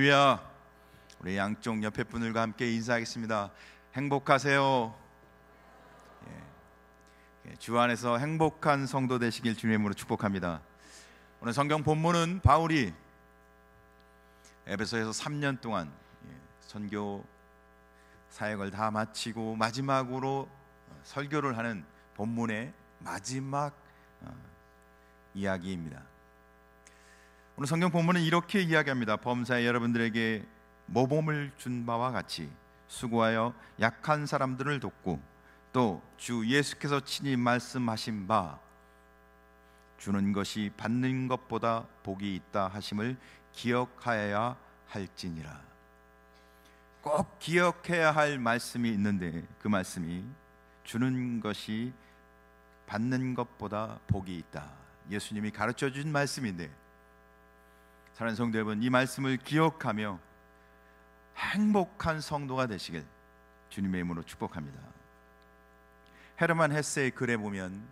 할렐루야. 우리 양쪽 옆에 분들과 함께 인사하겠습니다. 행복하세요. 주 안에서 행복한 성도 되시길 주님의 이름으로 축복합니다. 오늘 성경 본문은 바울이 에베소에서 3년 동안 선교 사역을 다 마치고 마지막으로 설교를 하는 본문의 마지막 이야기입니다. 오늘 성경 본문은 이렇게 이야기합니다. 범사에 여러분들에게 모범을 준 바와 같이 수고하여 약한 사람들을 돕고 또 주 예수께서 친히 말씀하신 바 주는 것이 받는 것보다 복이 있다 하심을 기억하여야 할지니라. 꼭 기억해야 할 말씀이 있는데 그 말씀이 주는 것이 받는 것보다 복이 있다. 예수님이 가르쳐 준 말씀인데, 사랑하는 성도 여러분, 이 말씀을 기억하며 행복한 성도가 되시길 주님의 이름으로 축복합니다. 헤르만 헤세의 글에 보면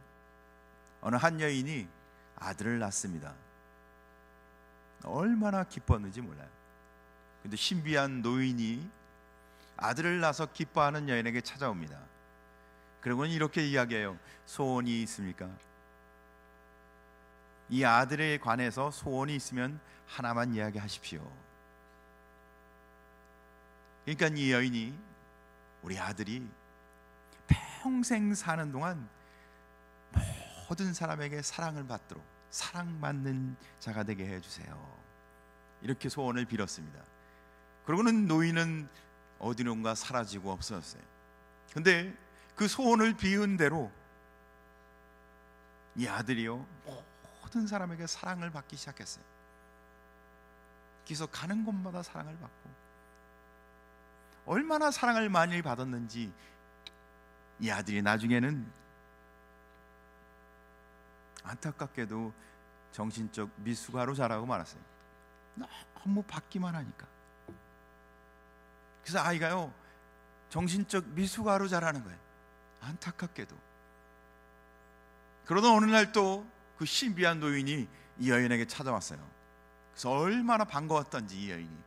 어느 한 여인이 아들을 낳습니다. 얼마나 기뻤는지 몰라요. 근데 신비한 노인이 아들을 낳아서 기뻐하는 여인에게 찾아옵니다. 그리고는 이렇게 이야기해요. 소원이 있습니까? 이 아들에 관해서 소원이 있으면 하나만 이야기하십시오. 그러니까 이 여인이 우리 아들이 평생 사는 동안 모든 사람에게 사랑을 받도록 사랑받는 자가 되게 해주세요. 이렇게 소원을 빌었습니다. 그러고는 노인은 어디론가 사라지고 없어졌어요. 근데 그 소원을 비운 대로 이 아들이요 모든 사람에게 사랑을 받기 시작했어요. 그래서 가는 곳마다 사랑을 받고, 얼마나 사랑을 많이 받았는지 이 아들이 나중에는 안타깝게도 정신적 미숙아로 자라고 말았어요. 너무 받기만 하니까. 그래서 아이가요 정신적 미숙아로 자라는 거예요. 안타깝게도. 그러던 어느 날 또 그 신비한 노인이 이 여인에게 찾아왔어요. 그래서 얼마나 반가웠던지 이 여인이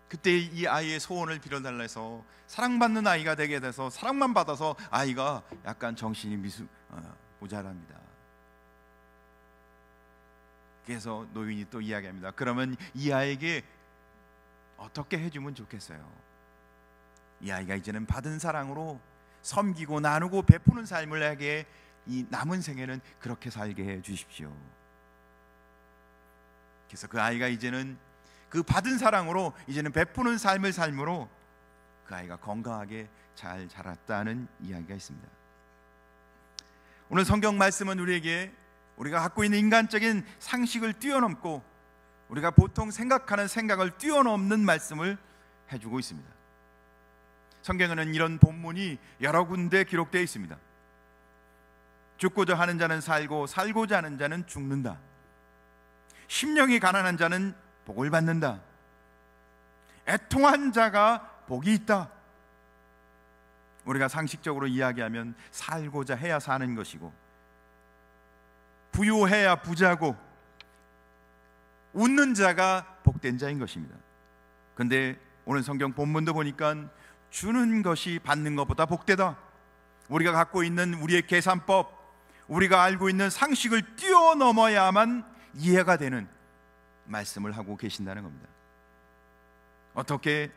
그때 이 아이의 소원을 빌어달라 해서 사랑받는 아이가 되게 돼서 사랑만 받아서 아이가 약간 정신이 모자랍니다. 그래서 노인이 또 이야기합니다. 그러면 이 아이에게 어떻게 해주면 좋겠어요? 이 아이가 이제는 받은 사랑으로 섬기고 나누고 베푸는 삶을 하게, 이 남은 생에는 그렇게 살게 해 주십시오. 그래서 그 아이가 이제는 그 받은 사랑으로 이제는 베푸는 삶을 삶으로 그 아이가 건강하게 잘 자랐다는 이야기가 있습니다. 오늘 성경 말씀은 우리에게 우리가 갖고 있는 인간적인 상식을 뛰어넘고 우리가 보통 생각하는 생각을 뛰어넘는 말씀을 해주고 있습니다. 성경에는 이런 본문이 여러 군데 기록되어 있습니다. 죽고자 하는 자는 살고 살고자 하는 자는 죽는다. 심령이 가난한 자는 복을 받는다. 애통한 자가 복이 있다. 우리가 상식적으로 이야기하면 살고자 해야 사는 것이고, 부유해야 부자고, 웃는 자가 복된 자인 것입니다. 그런데 오늘 성경 본문도 보니까 주는 것이 받는 것보다 복되다. 우리가 갖고 있는 우리의 계산법, 우리가 알고 있는 상식을 뛰어넘어야만 이해가 되는 말씀을 하고 계신다는 겁니다. 어떻게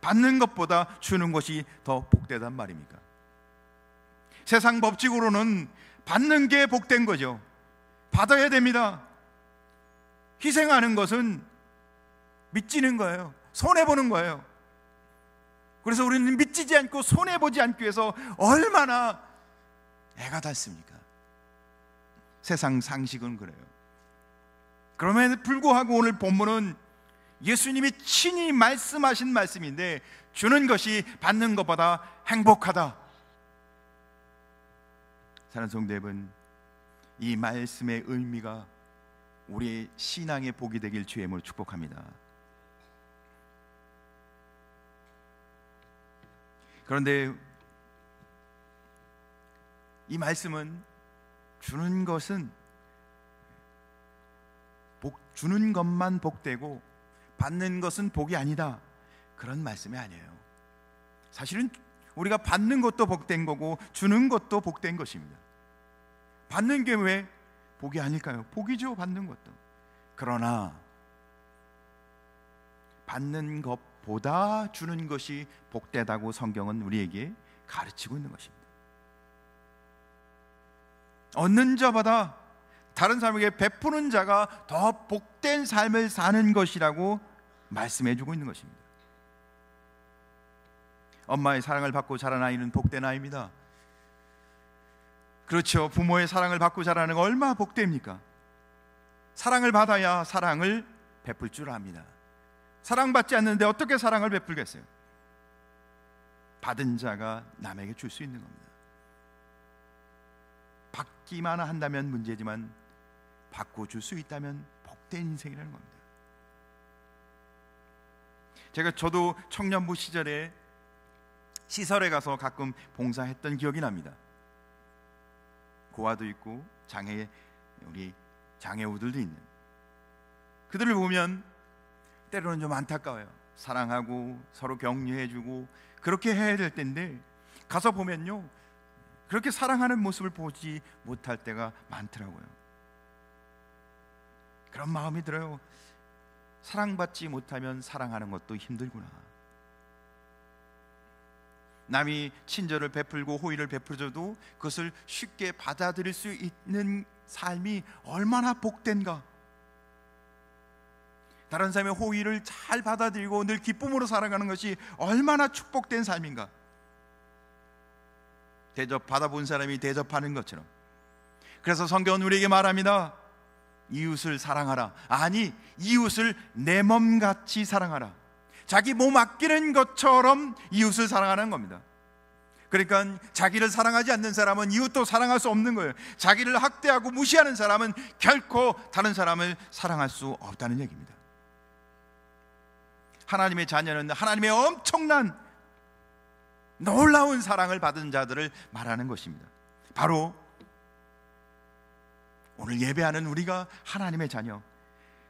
받는 것보다 주는 것이 더 복되단 말입니까? 세상 법칙으로는 받는 게 복된 거죠. 받아야 됩니다. 희생하는 것은 미치는 거예요. 손해보는 거예요. 그래서 우리는 미치지 않고 손해보지 않기 위해서 얼마나 애가 닳습니까? 세상 상식은 그래요. 그럼에도 불구하고 오늘 본문은 예수님이 친히 말씀하신 말씀인데, 주는 것이 받는 것보다 행복하다. 사랑하는 성도 여러분, 이 말씀의 의미가 우리의 신앙의 복이 되길 주의 이름으로 축복합니다. 그런데 이 말씀은 주는 것은 주는 것만 복되고 받는 것은 복이 아니다, 그런 말씀이 아니에요. 사실은 우리가 받는 것도 복된 거고 주는 것도 복된 것입니다. 받는 게 왜 복이 아닐까요? 복이죠, 받는 것도. 그러나 받는 것보다 주는 것이 복되다고 성경은 우리에게 가르치고 있는 것입니다. 얻는 자보다 다른 사람에게 베푸는 자가 더 복된 삶을 사는 것이라고 말씀해 주고 있는 것입니다. 엄마의 사랑을 받고 자란 아이는 복된 아이입니다. 그렇죠. 부모의 사랑을 받고 자라는 거 얼마나 복됩니까? 사랑을 받아야 사랑을 베풀 줄 압니다. 사랑받지 않는데 어떻게 사랑을 베풀겠어요? 받은 자가 남에게 줄 수 있는 겁니다. 받기만 한다면 문제지만 받고 줄 수 있다면 복된 인생이라는 겁니다. 저도 청년부 시절에 시설에 가서 가끔 봉사했던 기억이 납니다. 고아도 있고 우리 장애우들도 있는 그들을 보면 때로는 좀 안타까워요. 사랑하고 서로 격려해주고 그렇게 해야 될 텐데 가서 보면요, 그렇게 사랑하는 모습을 보지 못할 때가 많더라고요. 그런 마음이 들어요. 사랑받지 못하면 사랑하는 것도 힘들구나. 남이 친절을 베풀고 호의를 베풀어줘도 그것을 쉽게 받아들일 수 있는 삶이 얼마나 복된가. 다른 사람의 호의를 잘 받아들이고 늘 기쁨으로 살아가는 것이 얼마나 축복된 삶인가. 대접 받아본 사람이 대접하는 것처럼. 그래서 성경은 우리에게 말합니다. 이웃을 사랑하라. 아니, 이웃을 내 몸같이 사랑하라. 자기 몸 아끼는 것처럼 이웃을 사랑하는 겁니다. 그러니까 자기를 사랑하지 않는 사람은 이웃도 사랑할 수 없는 거예요. 자기를 학대하고 무시하는 사람은 결코 다른 사람을 사랑할 수 없다는 얘기입니다. 하나님의 자녀는 하나님의 엄청난 놀라운 사랑을 받은 자들을 말하는 것입니다. 바로 오늘 예배하는 우리가 하나님의 자녀,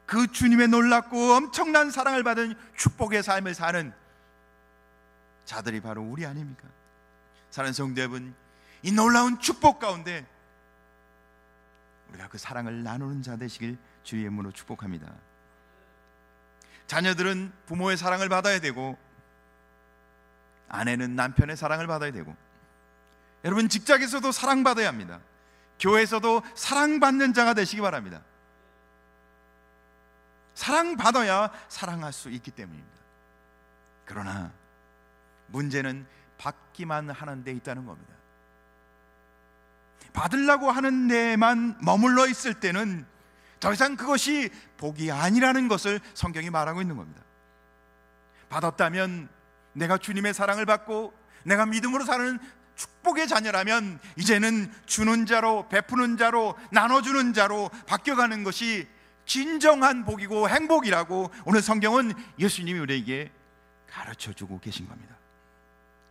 그 주님의 놀랍고 엄청난 사랑을 받은 축복의 삶을 사는 자들이 바로 우리 아닙니까? 사랑하는 성도 여러분, 이 놀라운 축복 가운데 우리가 그 사랑을 나누는 자 되시길 주의 이름으로 축복합니다. 자녀들은 부모의 사랑을 받아야 되고, 아내는 남편의 사랑을 받아야 되고, 여러분 직장에서도 사랑받아야 합니다. 교회에서도 사랑받는 자가 되시기 바랍니다. 사랑받아야 사랑할 수 있기 때문입니다. 그러나 문제는 받기만 하는 데 있다는 겁니다. 받으려고 하는 데만 머물러 있을 때는 더 이상 그것이 복이 아니라는 것을 성경이 말하고 있는 겁니다. 받았다면, 내가 주님의 사랑을 받고 내가 믿음으로 사는 축복의 자녀라면 이제는 주는 자로, 베푸는 자로, 나눠주는 자로 바뀌어가는 것이 진정한 복이고 행복이라고 오늘 성경은 예수님이 우리에게 가르쳐주고 계신 겁니다.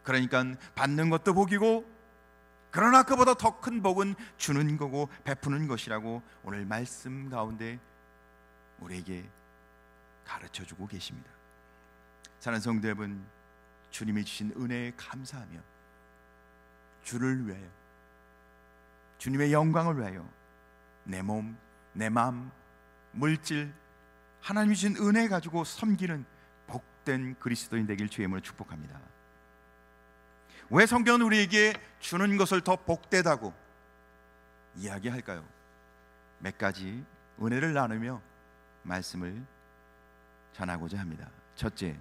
그러니까 받는 것도 복이고, 그러나 그보다 더 큰 복은 주는 거고 베푸는 것이라고 오늘 말씀 가운데 우리에게 가르쳐주고 계십니다. 사랑하는 성도 여러분, 주님이 주신 은혜에 감사하며 주를 위하여, 주님의 영광을 위하여 내 몸, 내 마음, 물질, 하나님이 주신 은혜 가지고 섬기는 복된 그리스도인 되길 주의 이름으로 축복합니다. 왜 성경은 우리에게 주는 것을 더 복되다고 이야기할까요? 몇 가지 은혜를 나누며 말씀을 전하고자 합니다. 첫째,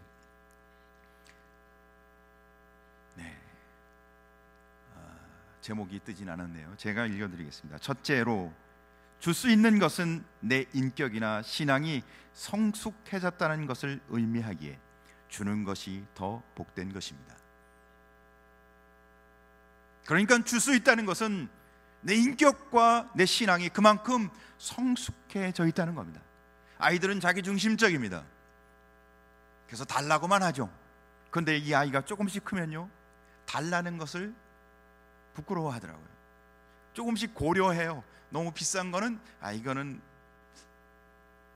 제목이 뜨진 않았네요. 제가 읽어드리겠습니다. 첫째로, 줄 수 있는 것은 내 인격이나 신앙이 성숙해졌다는 것을 의미하기에 주는 것이 더 복된 것입니다. 그러니까 줄 수 있다는 것은 내 인격과 내 신앙이 그만큼 성숙해져 있다는 겁니다. 아이들은 자기중심적입니다. 그래서 달라고만 하죠. 그런데 이 아이가 조금씩 크면요, 달라는 것을 부끄러워하더라고요. 조금씩 고려해요. 너무 비싼 거는 이거는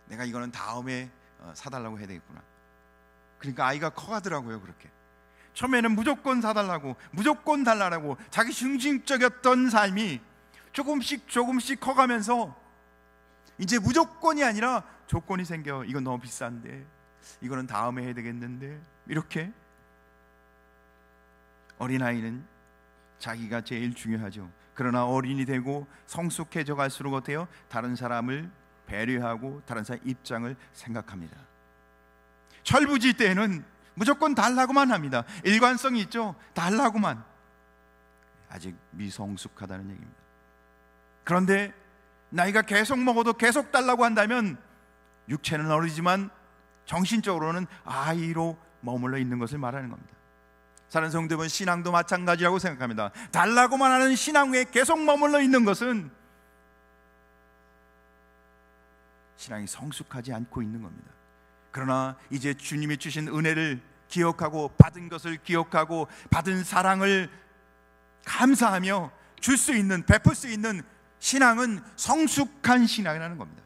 내가 이거는 다음에 사달라고 해야 되겠구나. 그러니까 아이가 커가더라고요. 그렇게 처음에는 무조건 사달라고, 무조건 달라고 자기 중심적이었던 삶이 조금씩 커가면서 이제 무조건이 아니라 조건이 생겨. 이건 너무 비싼데, 이거는 다음에 해야 되겠는데. 이렇게 어린아이는 자기가 제일 중요하죠. 그러나 어린이 되고 성숙해져 갈수록 어때요? 다른 사람을 배려하고 다른 사람 입장을 생각합니다. 철부지 때에는 무조건 달라고만 합니다. 일관성이 있죠. 달라고만. 아직 미성숙하다는 얘기입니다. 그런데 나이가 계속 먹어도 계속 달라고 한다면 육체는 어리지만 정신적으로는 아이로 머물러 있는 것을 말하는 겁니다. 사는 성도 여러분, 신앙도 마찬가지라고 생각합니다. 달라고만 하는 신앙 외에 계속 머물러 있는 것은 신앙이 성숙하지 않고 있는 겁니다. 그러나 이제 주님이 주신 은혜를 기억하고 받은 것을 기억하고 받은 사랑을 감사하며 줄 수 있는, 베풀 수 있는 신앙은 성숙한 신앙이라는 겁니다.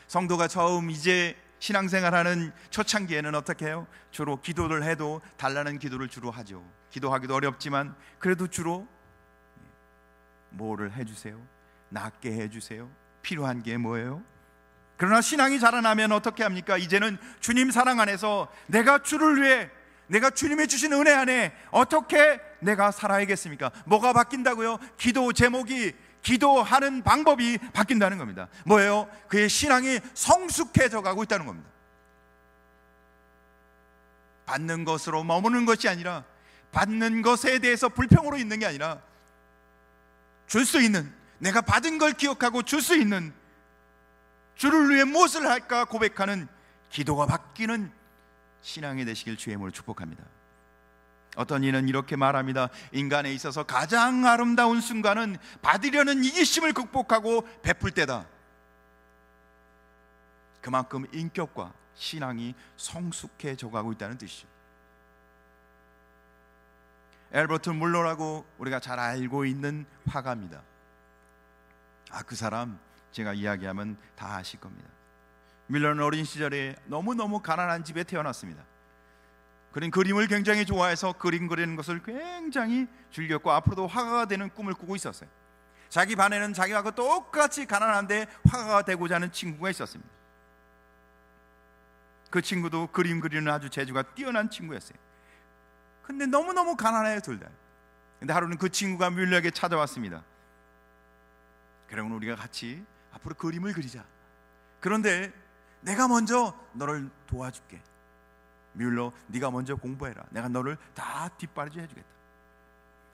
성도가 처음 이제 신앙생활하는 초창기에는 어떻게 해요? 주로 기도를 해도 달라는 기도를 주로 하죠. 기도하기도 어렵지만 그래도 주로 뭐를 해주세요? 낫게 해주세요. 필요한 게 뭐예요? 그러나 신앙이 자라나면 어떻게 합니까? 이제는 주님 사랑 안에서 내가 주를 위해, 내가 주님이 주신 은혜 안에 어떻게 내가 살아야겠습니까? 뭐가 바뀐다고요? 기도 제목이, 기도하는 방법이 바뀐다는 겁니다. 뭐예요? 그의 신앙이 성숙해져 가고 있다는 겁니다. 받는 것으로 머무는 것이 아니라, 받는 것에 대해서 불평으로 있는 게 아니라 줄 수 있는, 내가 받은 걸 기억하고 줄 수 있는, 주를 위해 무엇을 할까 고백하는 기도가 바뀌는 신앙이 되시길 주의 이름으로 축복합니다. 어떤 이는 이렇게 말합니다. 인간에 있어서 가장 아름다운 순간은 받으려는 이기심을 극복하고 베풀 때다. 그만큼 인격과 신앙이 성숙해져 가고 있다는 뜻이죠. 엘버트 물러라고 우리가 잘 알고 있는 화가입니다. 그 사람 제가 이야기하면 다 아실 겁니다. 밀러는 어린 시절에 너무너무 가난한 집에 태어났습니다. 그는 그림을 굉장히 좋아해서 그림 그리는 것을 굉장히 즐겼고 앞으로도 화가가 되는 꿈을 꾸고 있었어요. 자기 반에는 자기하고 똑같이 가난한데 화가가 되고자 하는 친구가 있었습니다. 그 친구도 그림 그리는 아주 재주가 뛰어난 친구였어요. 근데 너무너무 가난해요, 둘 다. 근데 하루는 그 친구가 뮬러에게 찾아왔습니다. 그러면 우리가 같이 앞으로 그림을 그리자. 그런데 내가 먼저 너를 도와줄게. 뮬러, 네가 먼저 공부해라. 내가 너를 다 뒷바라지 해주겠다.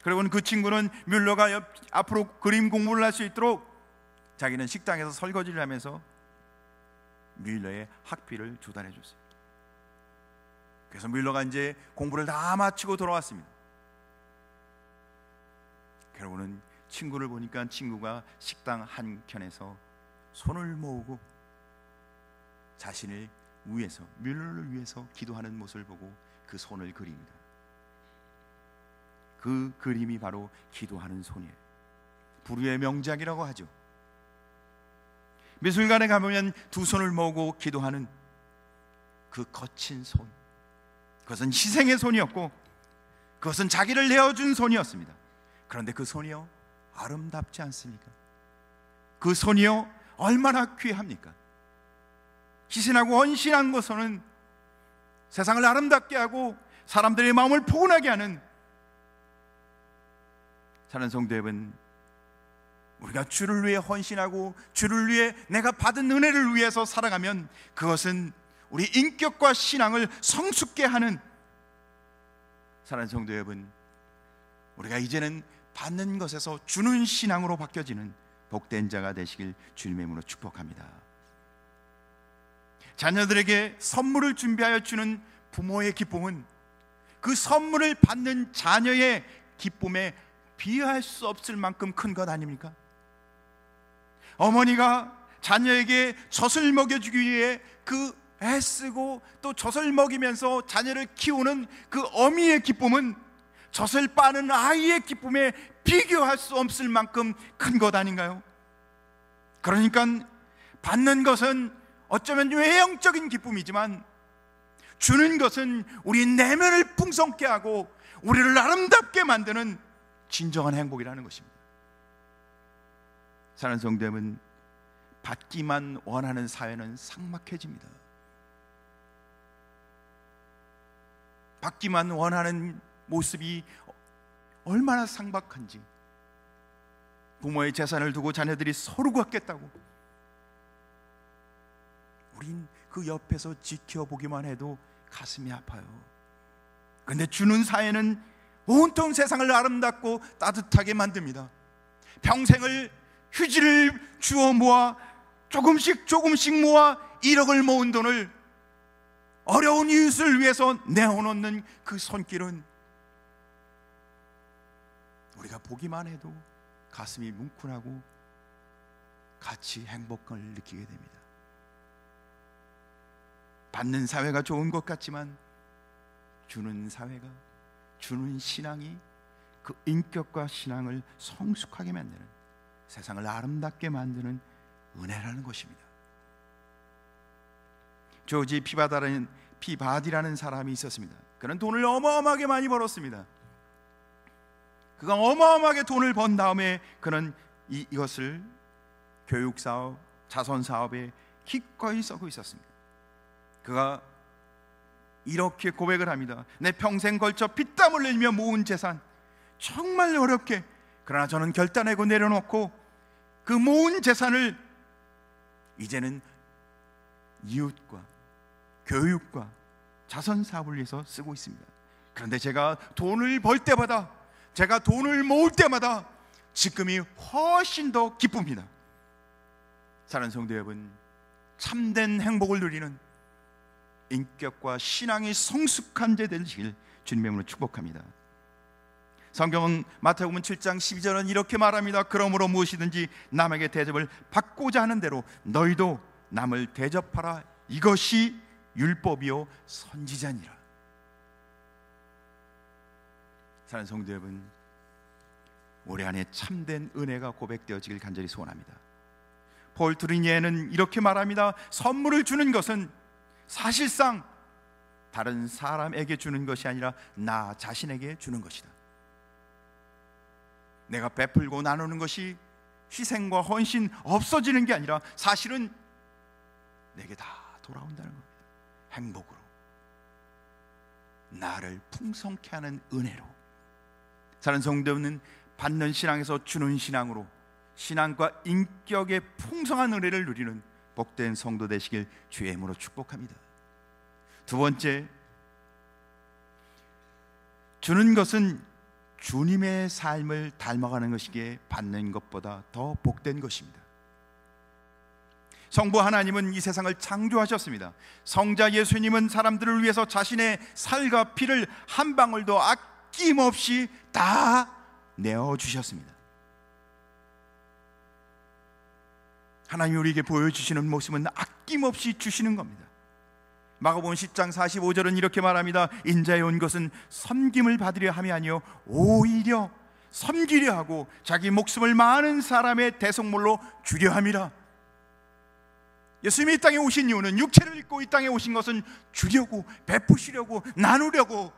그리고는 그 친구는 뮬러가 앞으로 그림 공부를 할 수 있도록 자기는 식당에서 설거지를 하면서 뮬러의 학비를 조달해 줬어요. 그래서 뮬러가 이제 공부를 다 마치고 돌아왔습니다. 그러고는 친구를 보니까 친구가 식당 한켠에서 손을 모으고 자신을 위해서, 뮬러를 위해서 기도하는 모습을 보고 그 손을 그립니다. 그 그림이 바로 기도하는 손이에요. 불후의 명작이라고 하죠. 미술관에 가보면 두 손을 모으고 기도하는 그 거친 손, 그것은 희생의 손이었고 그것은 자기를 내어준 손이었습니다. 그런데 그 손이요, 아름답지 않습니까? 그 손이요, 얼마나 귀합니까? 희생하고 헌신한 것은 세상을 아름답게 하고 사람들의 마음을 포근하게 하는, 사는 성도 여러분, 우리가 주를 위해 헌신하고 주를 위해 내가 받은 은혜를 위해서 살아가면 그것은 우리 인격과 신앙을 성숙케 하는, 사랑하는 성도 여러분, 우리가 이제는 받는 것에서 주는 신앙으로 바뀌어지는 복된 자가 되시길 주님의 이름으로 축복합니다. 자녀들에게 선물을 준비하여 주는 부모의 기쁨은 그 선물을 받는 자녀의 기쁨에 비할 수 없을 만큼 큰 것 아닙니까? 어머니가 자녀에게 젖을 먹여주기 위해 그 애쓰고 또 젖을 먹이면서 자녀를 키우는 그 어미의 기쁨은 젖을 빠는 아이의 기쁨에 비교할 수 없을 만큼 큰 것 아닌가요? 그러니까 받는 것은 어쩌면 외형적인 기쁨이지만 주는 것은 우리 내면을 풍성케 하고 우리를 아름답게 만드는 진정한 행복이라는 것입니다. 사랑하는 성도 여러분, 받기만 원하는 사회는 삭막해집니다. 받기만 원하는 모습이 얼마나 삭막한지, 부모의 재산을 두고 자녀들이 서로 갖겠다고 우린 그 옆에서 지켜보기만 해도 가슴이 아파요. 그런데 주는 사회는 온통 세상을 아름답고 따뜻하게 만듭니다. 평생을 휴지를 주워 모아 조금씩 모아 1억을 모은 돈을 어려운 이웃을 위해서 내어놓는 그 손길은 우리가 보기만 해도 가슴이 뭉클하고 같이 행복을 느끼게 됩니다. 받는 사회가 좋은 것 같지만 주는 사회가, 주는 신앙이 그 인격과 신앙을 성숙하게 만드는, 세상을 아름답게 만드는 은혜라는 것입니다. 조지 피바디라는 사람이 있었습니다. 그는 돈을 어마어마하게 많이 벌었습니다. 그가 어마어마하게 돈을 번 다음에 그는 이것을 교육사업, 자선사업에 기꺼이 쓰고 있었습니다. 그가 이렇게 고백을 합니다. 내 평생 걸쳐 피땀 흘리며 모은 재산, 정말 어렵게, 그러나 저는 결단하고 내려놓고 그 모은 재산을 이제는 이웃과 교육과 자선사업을 위해서 쓰고 있습니다. 그런데 제가 돈을 벌 때마다, 제가 돈을 모을 때마다 지금이 훨씬 더 기쁩니다. 사랑하는 성도 여러분, 참된 행복을 누리는 인격과 신앙이 성숙한 자 되시길 주님의 이름으로 축복합니다. 성경은 마태복음 7장 12절은 이렇게 말합니다. 그러므로 무엇이든지 남에게 대접을 받고자 하는 대로 너희도 남을 대접하라. 이것이 율법이요 선지자니라. 사랑하는 성도 여러분, 우리 안에 참된 은혜가 고백되어지길 간절히 소원합니다. 폴 트리니에는 이렇게 말합니다. 선물을 주는 것은 사실상 다른 사람에게 주는 것이 아니라 나 자신에게 주는 것이다. 내가 베풀고 나누는 것이 희생과 헌신 없어지는 게 아니라 사실은 내게 다 돌아온다는 겁니다. 행복으로, 나를 풍성케 하는 은혜로. 사랑하는 성도는 받는 신앙에서 주는 신앙으로 신앙과 인격의 풍성한 은혜를 누리는 복된 성도 되시길 주의 이름으로 축복합니다. 두 번째, 주는 것은 주님의 삶을 닮아가는 것이기에 받는 것보다 더 복된 것입니다. 성부 하나님은 이 세상을 창조하셨습니다. 성자 예수님은 사람들을 위해서 자신의 살과 피를 한 방울도 아낌없이 다 내어주셨습니다. 하나님이 우리에게 보여주시는 모습은 아낌없이 주시는 겁니다. 마가복음 10장 45절은 이렇게 말합니다. 인자에 온 것은 섬김을 받으려 함이 아니요 오히려 섬기려 하고 자기 목숨을 많은 사람의 대속물로 주려 함이라. 예수님이 이 땅에 오신 이유는, 육체를 입고 이 땅에 오신 것은 주려고, 베푸시려고, 나누려고.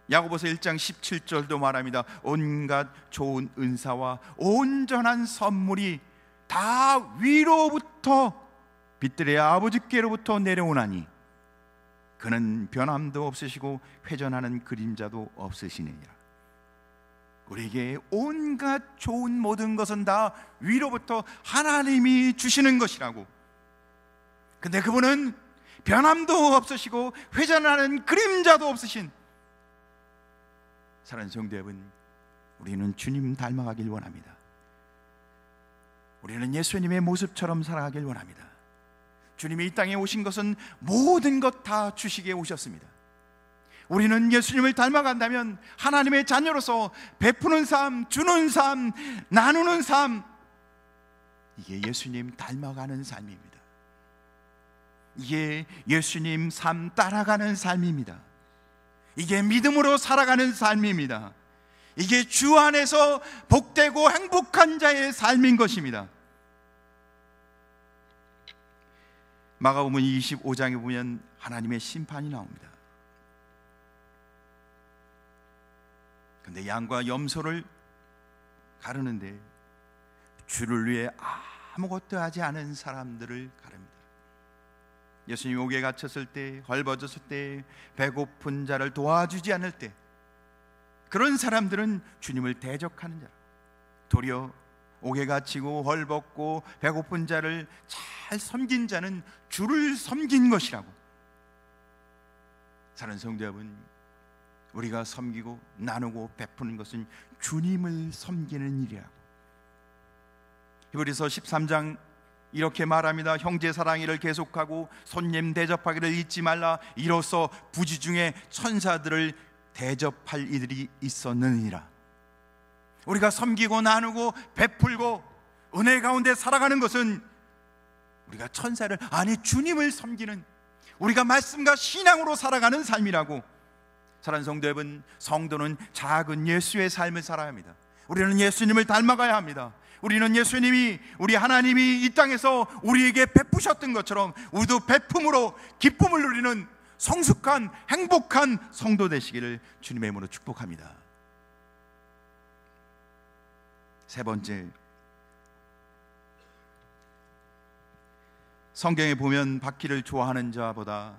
야고보서 1장 17절도 말합니다. 온갖 좋은 은사와 온전한 선물이 다 위로부터 빛들의 아버지께로부터 내려오나니 그는 변함도 없으시고 회전하는 그림자도 없으시느니라. 우리에게 온갖 좋은 모든 것은 다 위로부터 하나님이 주시는 것이라고. 근데 그분은 변함도 없으시고 회전하는 그림자도 없으신, 사랑하는 성도 여러분, 우리는 주님 닮아가길 원합니다. 우리는 예수님의 모습처럼 살아가길 원합니다. 주님이 이 땅에 오신 것은 모든 것 다 주시기에 오셨습니다. 우리는 예수님을 닮아간다면 하나님의 자녀로서 베푸는 삶, 주는 삶, 나누는 삶, 이게 예수님 닮아가는 삶입니다. 이게 예수님 삶 따라가는 삶입니다. 이게 믿음으로 살아가는 삶입니다. 이게 주 안에서 복되고 행복한 자의 삶인 것입니다. 마가복음 25장에 보면 하나님의 심판이 나옵니다. 근데 양과 염소를 가르는데 주를 위해 아무것도 하지 않은 사람들을 가릅니다. 예수님 옥에 갇혔을 때, 헐벗었을 때, 배고픈 자를 도와주지 않을 때, 그런 사람들은 주님을 대적하는 자라. 도리어 옥에 갇히고 헐벗고 배고픈 자를 잘 섬긴 자는 주를 섬긴 것이라고. 사랑하는 성도 여러분, 우리가 섬기고 나누고 베푸는 것은 주님을 섬기는 일이라고. 히브리서 13장 이렇게 말합니다. 형제 사랑이를 계속하고 손님 대접하기를 잊지 말라. 이로써 부지 중에 천사들을 대접할 이들이 있었느니라. 우리가 섬기고 나누고 베풀고 은혜 가운데 살아가는 것은 우리가 천사를, 아니 주님을 섬기는, 우리가 말씀과 신앙으로 살아가는 삶이라고. 사랑하는 성도 여러분, 성도는 작은 예수의 삶을 살아야 합니다. 우리는 예수님을 닮아가야 합니다. 우리는 예수님이, 우리 하나님이 이 땅에서 우리에게 베푸셨던 것처럼 우리도 베품으로 기쁨을 누리는 성숙한 행복한 성도 되시기를 주님의 이름으로 축복합니다. 세 번째, 성경에 보면 받기를 좋아하는 자보다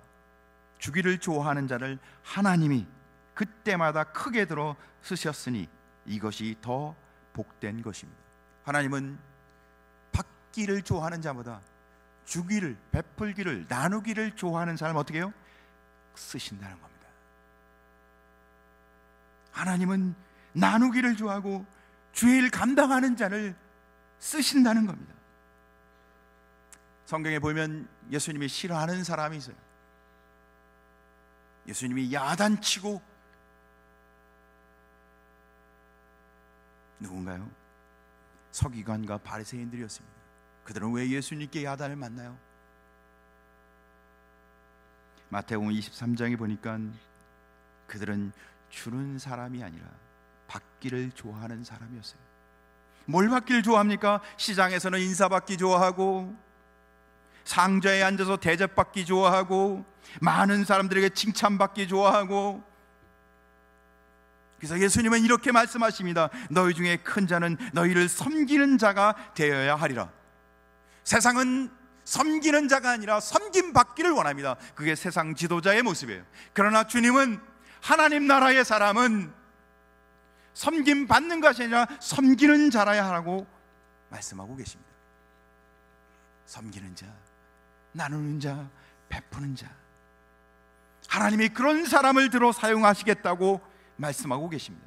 주기를 좋아하는 자를 하나님이 그때마다 크게 들어 쓰셨으니 이것이 더 복된 것입니다. 하나님은 받기를 좋아하는 자보다 주기를, 베풀기를, 나누기를 좋아하는 사람 어떻게 해요? 쓰신다는 겁니다. 하나님은 나누기를 좋아하고 주의 일 감당하는 자를 쓰신다는 겁니다. 성경에 보면 예수님이 싫어하는 사람이 있어요. 예수님이 야단치고, 누군가요? 서기관과 바리새인들이었습니다. 그들은 왜 예수님께 야단을 맞나요? 마태복음 23장에 보니까 그들은 주는 사람이 아니라 받기를 좋아하는 사람이었어요. 뭘 받기를 좋아합니까? 시장에서는 인사받기 좋아하고, 상자에 앉아서 대접받기 좋아하고, 많은 사람들에게 칭찬받기 좋아하고. 그래서 예수님은 이렇게 말씀하십니다. 너희 중에 큰 자는 너희를 섬기는 자가 되어야 하리라. 세상은 섬기는 자가 아니라 섬김받기를 원합니다. 그게 세상 지도자의 모습이에요. 그러나 주님은, 하나님 나라의 사람은 섬김받는 것이 아니라 섬기는 자라야 하라고 말씀하고 계십니다. 섬기는 자, 나누는 자, 베푸는 자, 하나님이 그런 사람을 들어 사용하시겠다고 말씀하고 계십니다.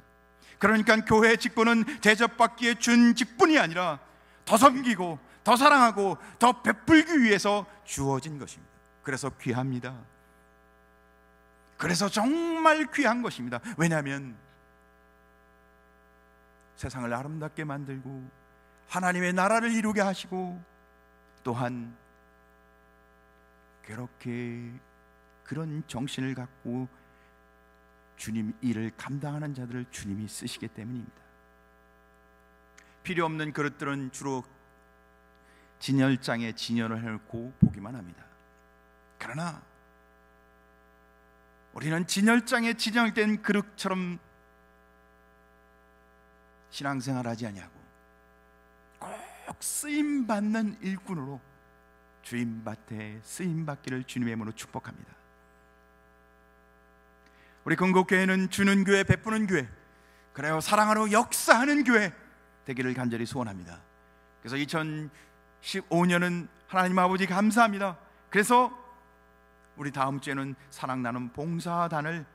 그러니까 교회 직분은 대접받기에 준 직분이 아니라 더 섬기고 더 사랑하고 더 베풀기 위해서 주어진 것입니다. 그래서 귀합니다. 그래서 정말 귀한 것입니다. 왜냐하면 세상을 아름답게 만들고 하나님의 나라를 이루게 하시고, 또한 그렇게 그런 정신을 갖고 주님 일을 감당하는 자들을 주님이 쓰시기 때문입니다. 필요 없는 그릇들은 주로 진열장에 진열을 해놓고 보기만 합니다. 그러나 우리는 진열장에 진열된 그릇처럼 신앙생활하지 아니하고 꼭 쓰임받는 일꾼으로 주임밭에 쓰임받기를 주님의 이름으로 축복합니다. 우리 건국교회는 주는 교회, 베푸는 교회, 그래요, 사랑하는 역사하는 교회 되기를 간절히 소원합니다. 그래서 2015년은 하나님 아버지 감사합니다. 그래서 우리 다음 주에는 사랑 나눔 봉사단을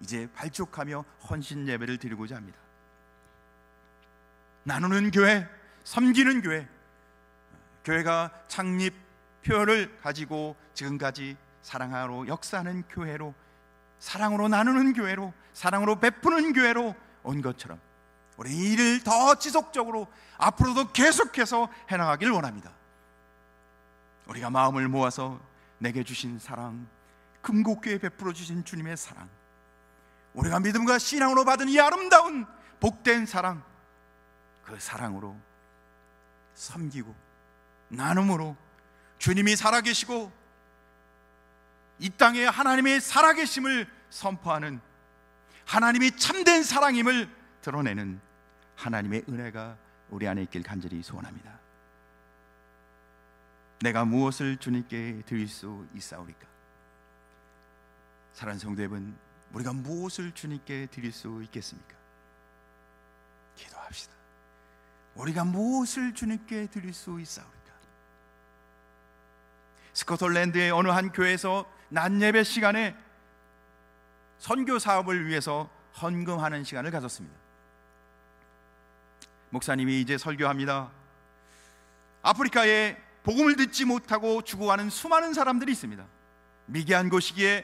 이제 발족하며 헌신 예배를 드리고자 합니다. 나누는 교회, 섬기는 교회, 교회가 창립표를 가지고 지금까지 사랑하러 역사하는 교회로, 사랑으로 나누는 교회로, 사랑으로 베푸는 교회로 온 것처럼 우리 이 일을 더 지속적으로 앞으로도 계속해서 해나가길 원합니다. 우리가 마음을 모아서 내게 주신 사랑, 금곡교회 베풀어 주신 주님의 사랑, 우리가 믿음과 신앙으로 받은 이 아름다운 복된 사랑, 그 사랑으로 섬기고 나눔으로 주님이 살아계시고 이 땅에 하나님의 살아계심을 선포하는, 하나님이 참된 사랑임을 드러내는 하나님의 은혜가 우리 안에 있길 간절히 소원합니다. 내가 무엇을 주님께 드릴 수 있사오리까? 사랑하는 성도 여러분, 우리가 무엇을 주님께 드릴 수 있겠습니까? 기도합시다. 우리가 무엇을 주님께 드릴 수 있사오리까? 스코틀랜드의 어느 한 교회에서 낮 예배 시간에 선교 사업을 위해서 헌금하는 시간을 가졌습니다. 목사님이 이제 설교합니다. 아프리카에 복음을 듣지 못하고 죽어가는 수많은 사람들이 있습니다. 미개한 곳이기에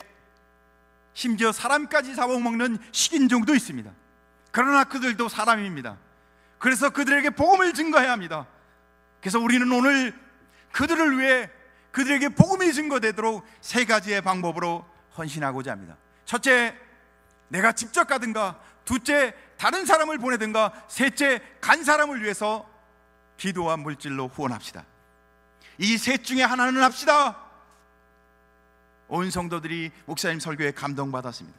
심지어 사람까지 잡아먹는 식인종도 있습니다. 그러나 그들도 사람입니다. 그래서 그들에게 복음을 증거해야 합니다. 그래서 우리는 오늘 그들을 위해 그들에게 복음이 증거되도록 세 가지의 방법으로 헌신하고자 합니다. 첫째, 내가 직접 가든가, 둘째, 다른 사람을 보내든가, 셋째, 간 사람을 위해서 기도와 물질로 후원합시다. 이 셋 중에 하나는 합시다. 온 성도들이 목사님 설교에 감동받았습니다.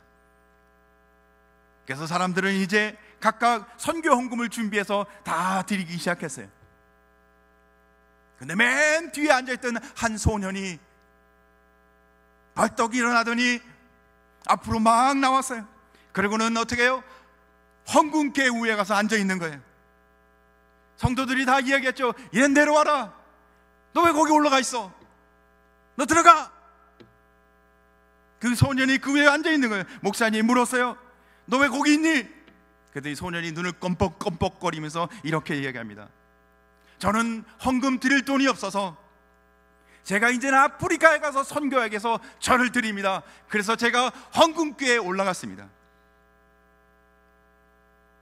그래서 사람들은 이제 각각 선교 헌금을 준비해서 다 드리기 시작했어요. 근데 맨 뒤에 앉아있던 한 소년이 벌떡 일어나더니 앞으로 막 나왔어요. 그리고는 어떻게 해요? 헌금계 위에 가서 앉아있는 거예요. 성도들이 다 이야기했죠. 얘 내려와라. 너 왜 거기 올라가 있어? 너 들어가. 그 소년이 그 위에 앉아있는 거예요. 목사님이 물었어요. 너 왜 거기 있니? 그랬더니 소년이 눈을 껌뻑껌뻑거리면서 이렇게 이야기합니다. 저는 헌금 드릴 돈이 없어서 제가 이제는 아프리카에 가서 선교하기 위해서 절을 드립니다. 그래서 제가 헌금교회에 올라갔습니다.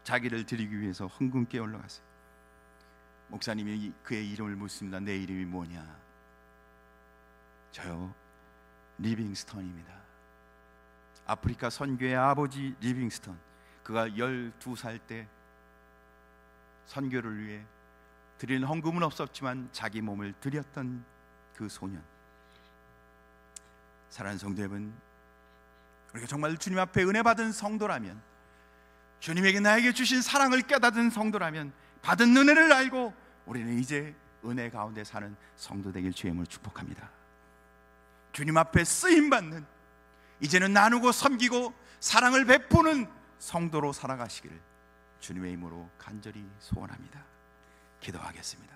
자기를 드리기 위해서 헌금교회에 올라갔어요. 목사님이 그의 이름을 묻습니다. 내 이름이 뭐냐? 저요, 리빙스턴입니다. 아프리카 선교의 아버지 리빙스턴. 그가 12살 때 선교를 위해 드리는 헌금은 없었지만 자기 몸을 드렸던 그 소년. 사랑하는 성도 여러분, 우리가 정말 주님 앞에 은혜 받은 성도라면, 주님에게 나에게 주신 사랑을 깨닫은 성도라면, 받은 은혜를 알고 우리는 이제 은혜 가운데 사는 성도 되길 주의 이름으로 축복합니다. 주님 앞에 쓰임받는, 이제는 나누고 섬기고 사랑을 베푸는 성도로 살아가시기를 주님의 이름으로 간절히 소원합니다. 기도하겠습니다.